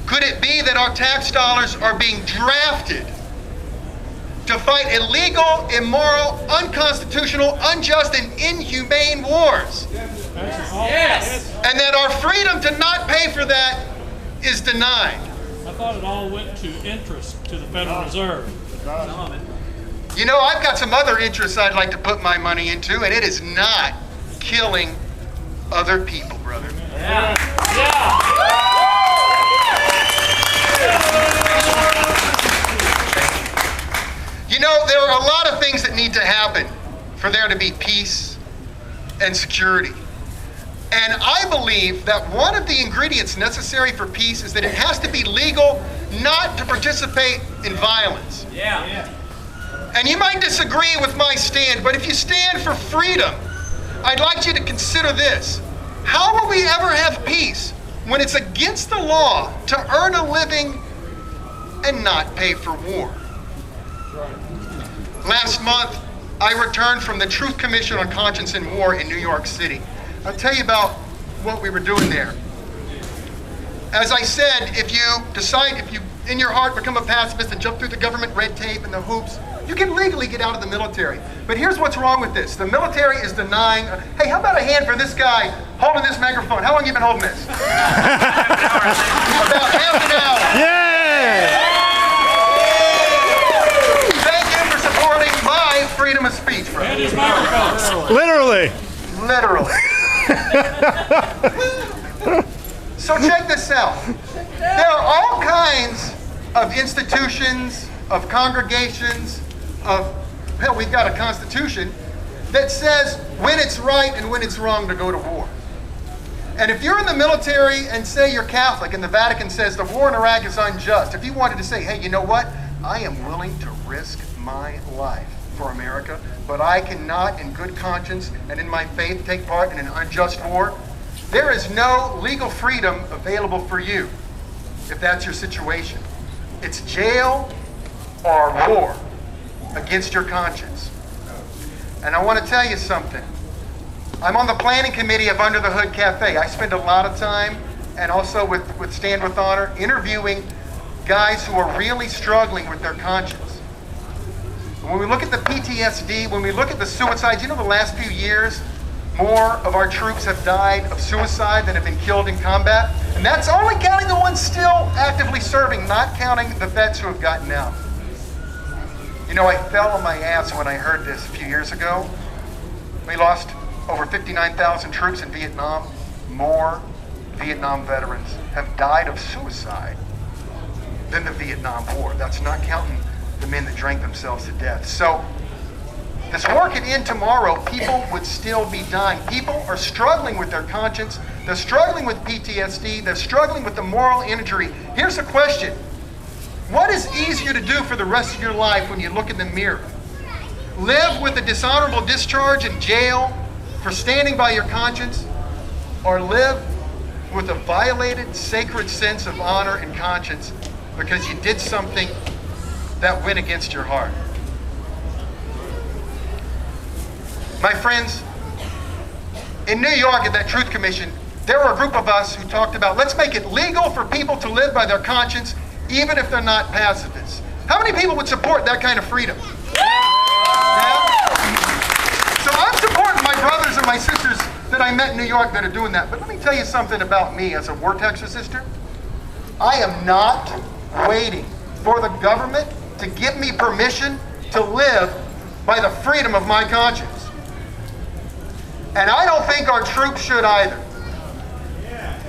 Could it be that our tax dollars are being drafted to fight illegal, immoral, unconstitutional, unjust, and inhumane wars? Yes. And that our freedom to not pay for that is denied. I thought it all went to interest to the Federal Reserve. You know, I've got some other interests I'd like to put my money into, and it is not killing other people, brother. Yeah. You know, there are a lot of things that need to happen for there to be peace and security. And I believe that one of the ingredients necessary for peace is that it has to be legal not to participate in violence. Yeah. And you might disagree with my stand, but if you stand for freedom, I'd like you to consider this. How will we ever have peace when it's against the law to earn a living and not pay for war? Last month, I returned from the Truth Commission on Conscience and War in New York City. I'll tell you about what we were doing there. As I said, if you in your heart become a pacifist and jump through the government red tape and the hoops, you can legally get out of the military. But here's what's wrong with this. The military is denying, hey, how about a hand for this guy holding this microphone? How long have you been holding this? About half an hour. Yeah! Thank you for supporting my freedom of speech, bro. And his microphone. Literally. Literally. So check this out. There are all kinds of institutions, of congregations, hell, we've got a constitution that says when it's right and when it's wrong to go to war. And if you're in the military and say you're Catholic and the Vatican says the war in Iraq is unjust, if you wanted to say, hey, you know what? I am willing to risk my life for America, but I cannot in good conscience and in my faith take part in an unjust war, there is no legal freedom available for you if that's your situation. It's jail or war against your conscience. And I want to tell you something. I'm on the planning committee of Under the Hood Cafe. I spend a lot of time, and also with Stand With Honor, interviewing guys who are really struggling with their conscience. When we look at the PTSD, when we look at the suicides, you know, the last few years, more of our troops have died of suicide than have been killed in combat. And that's only counting the ones still actively serving, not counting the vets who have gotten out. You know, I fell on my ass when I heard this a few years ago. We lost over 59,000 troops in Vietnam. More Vietnam veterans have died of suicide than the Vietnam War. That's not counting the men that drank themselves to death. So this war could end tomorrow. People would still be dying. People are struggling with their conscience. They're struggling with PTSD. They're struggling with the moral injury. Here's a question. What is easier to do for the rest of your life when you look in the mirror? Live with a dishonorable discharge in jail for standing by your conscience, or live with a violated sacred sense of honor and conscience because you did something that went against your heart? My friends, in New York at that Truth Commission, there were a group of us who talked about, let's make it legal for people to live by their conscience, even if they're not pacifists. How many people would support that kind of freedom? Yeah? So I'm supporting my brothers and my sisters that I met in New York that are doing that. But let me tell you something about me as a Vortex sister. I am not waiting for the government to give me permission to live by the freedom of my conscience. And I don't think our troops should either.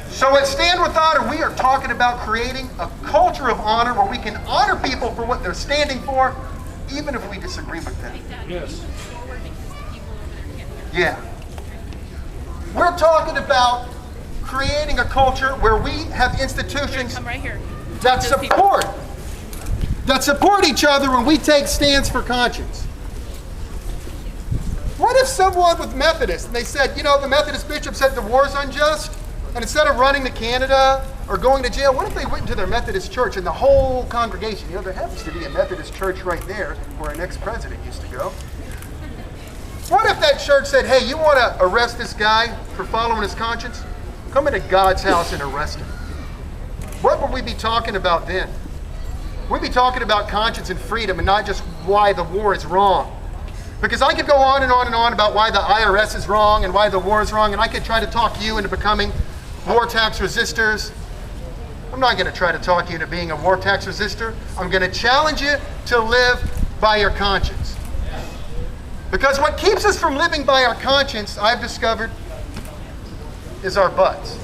So at Stand With Honor, we are talking about creating a culture of honor where we can honor people for what they're standing for, even if we disagree with them. Yes. Yeah. We're talking about creating a culture where we have institutions Come right here. that support each other when we take stands for conscience. What if someone was Methodist and they said, you know, the Methodist bishop said the war's unjust, and instead of running to Canada or going to jail, what if they went into their Methodist church and the whole congregation, you know, there happens to be a Methodist church right there where our next president used to go. What if that church said, hey, you want to arrest this guy for following his conscience? Come into God's house and arrest him. what would we be talking about then? We'd be talking about conscience and freedom and not just why the war is wrong. Because I could go on and on and on about why the IRS is wrong and why the war is wrong, and I could try to talk you into becoming war tax resistors. I'm not going to try to talk you into being a war tax resistor. I'm going to challenge you to live by your conscience. Because what keeps us from living by our conscience, I've discovered, is our butts.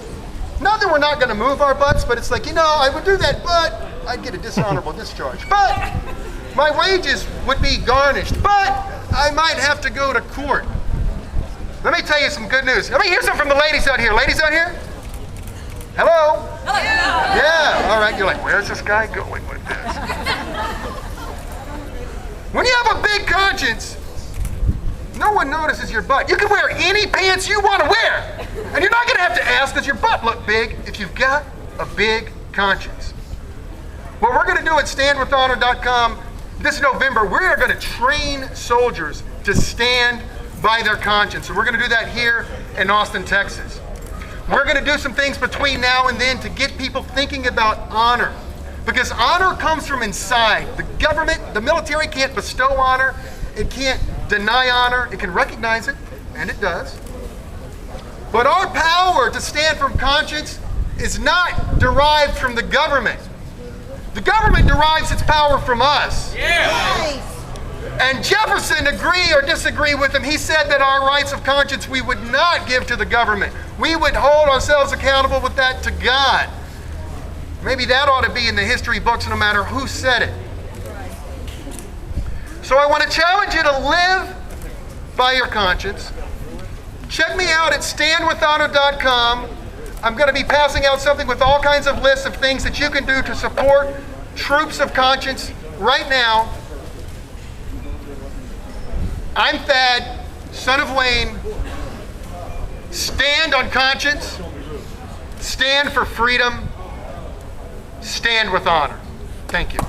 Not that we're not going to move our butts, but it's like, I would do that, but I'd get a dishonorable discharge. But my wages would be garnished. But I might have to go to court. Let me tell you some good news. Let me hear some from the ladies out here. Ladies out here? Hello? Hello. Yeah, all right. You're like, where's this guy going with this? When you have a big conscience, no one notices your butt. You can wear any pants you want to wear. And you're not going to have to ask, does your butt look big, if you've got a big conscience. What we're going to do at standwithhonor.com this November, we're going to train soldiers to stand by their conscience. And we're going to do that here in Austin, Texas. We're going to do some things between now and then to get people thinking about honor. Because honor comes from inside. The government, the military can't bestow honor. It can't deny honor. It can recognize it, and it does. But our power to stand from conscience is not derived from the government. The government derives its power from us. Nice. And Jefferson, agree or disagree with him, he said that our rights of conscience we would not give to the government. We would hold ourselves accountable with that to God. Maybe that ought to be in the history books no matter who said it. So I want to challenge you to live by your conscience. Check me out at standwithhonor.com. I'm going to be passing out something with all kinds of lists of things that you can do to support troops of conscience right now. I'm Thad, son of Wayne. Stand on conscience. Stand for freedom. Stand with honor. Thank you.